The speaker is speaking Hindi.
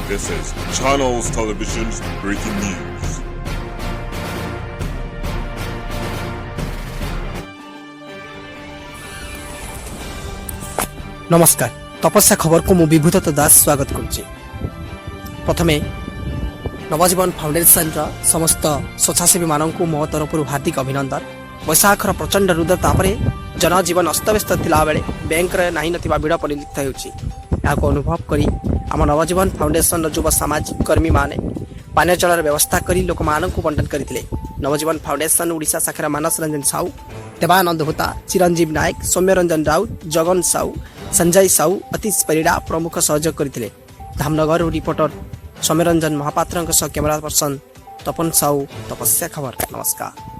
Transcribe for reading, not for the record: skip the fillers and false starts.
This is Channels Television's breaking news. नमस्कार तपस्या खबर को मु विभूत दास स्वागत करुच्ची। प्रथमे नवजीवन फाउंडेशन समस्त स्वेच्छासेवी मानक मो तरफ हार्दिक अभिनंदन। वैशाखर प्रचंड रुद्र तापर जनजीवन अस्तव्यस्त थिला बेले बैंक रे नाही नथिबा भिड़ परिलक्षित होउची। याको अनुभव करी आम नवजीवन फाउंडेशन युवा सामाजिक कर्मी माने पानी जलर व्यवस्था करी लोक मानक बंटन करथिले। नवजीवन फाउंडेशन ओडिशा शाखार मानस रंजन साहू, देवानंद होता, चिरंजीव नायक, सौम्य रंजन राउत, जगन साहू, संजय साहू, अतीश परिड़ा प्रमुख सहयोग करथिले। धामनगर रिपोर्टर सौम्य रंजन महापात्र कैमरा पर्सन तपन साहू, तपस्या खबर। नमस्कार।